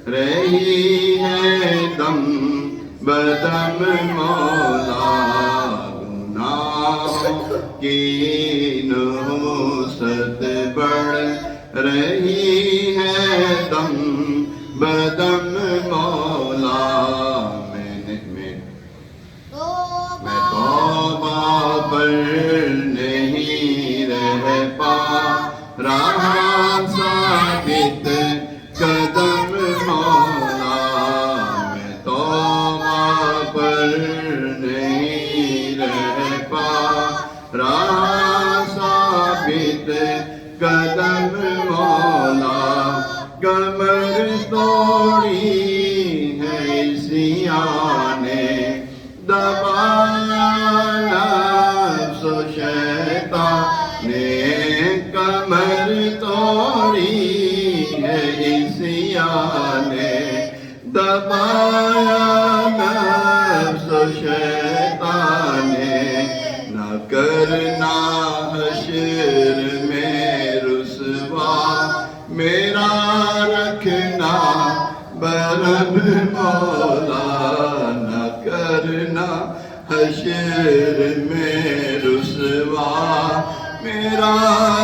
رہی ہے دم بدم مولا، گناہوں کی نحوست بڑھ رہی ہے دم بدم مولا، میں توبہ پر نہیں رہ پا رہا ثابت قدم مولا، میں توبہ پر نہیں رہ پا رہا ثابت قدم مولا، کمر توڑی ہے سیاہ نے دبایا نفس و شیطان نے، کمر توڑی ہے سیاہ نے دبایا نفس و شیطان نے، نہ کرنا حشر میں رسوا میرا رکھنا برم مولا، نہ کرنا حشر میں رسوا میرا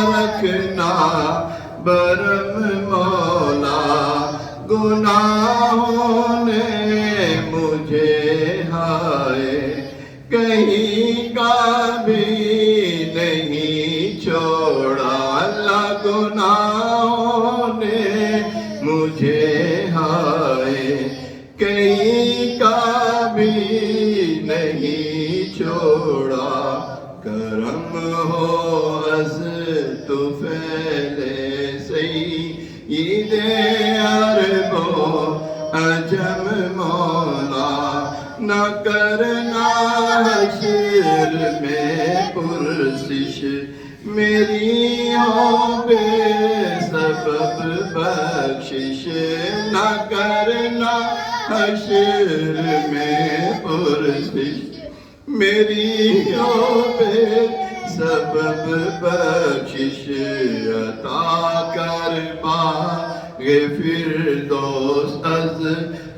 رکھنا برم مولا، گناہوں نے مجھے ہائے کہیں کا بھی نہیں چھوڑا، اللہ گناہوں نے مجھے ہائے کہیں کا بھی نہیں چھوڑا، کرم ہو از تو پھیلے سید عرب و عجم مولا، نہ کرنا حشر میں پرسش میری ہو بے سبب بخشش، نہ کرنا حشر میں پرسش میری ہو بے سبب بخشش، عطا کر باغ فردوس از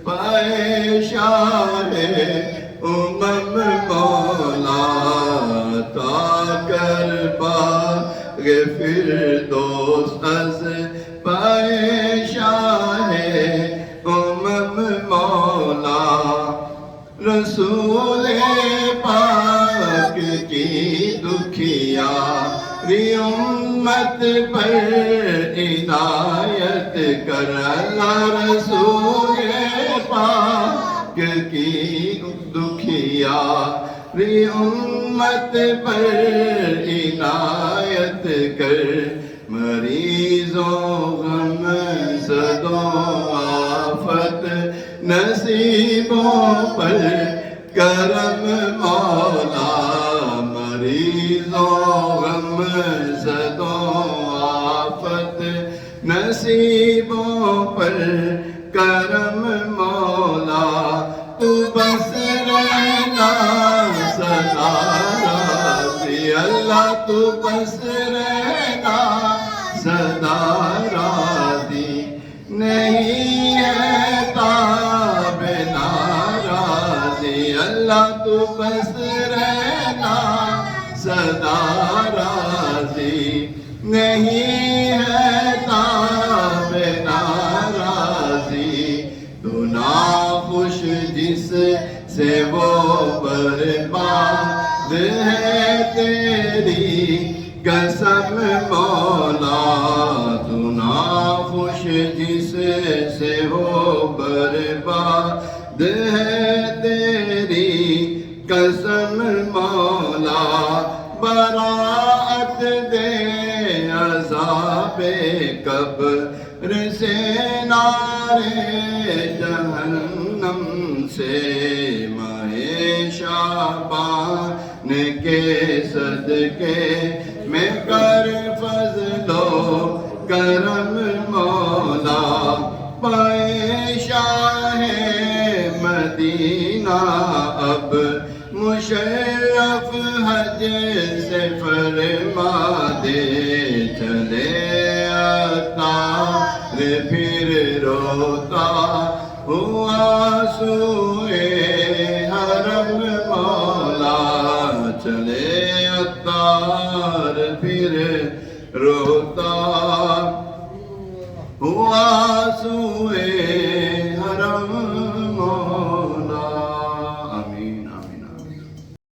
پائے شاہ امم مولا، عطا کر باغ فردوس از پائے شاہ امم مولا، رسول پاک کی دکھیاری امت پر عنایت کر، اللہ رسول پاک کی دکھیاری امت پر عنایت کر، مریضوں غم زدوں آفت نصیبوں پر کرم مولا، مریضوں غم زدوں آفت نصیبوں پر کرم مولا، تو بس رہنا سدا راضی، اللہ تو بس رہنا سدا راضی، نہیں ہے تاب ناراضی، اللہ تو بس رہنا سدا راضی، نہیں ہے تاب ناراضی، تو ناخوش جس سے وہ برباد ہے تیری قسم مولا، تو ناخوش جس سے ہو برباد ہے تیری قسم مولا، براعت دے عذاب قبر سے، نارے جہنم سے، ماہ شعبان کے صدقے میں کر فضل و کرم مولا، پائے شاہ مدینہ اب مشرف حج سے فرما دے، چلے عطا پھر روتا ہوا سوئے حرم مولا چلے عطار پھر روتا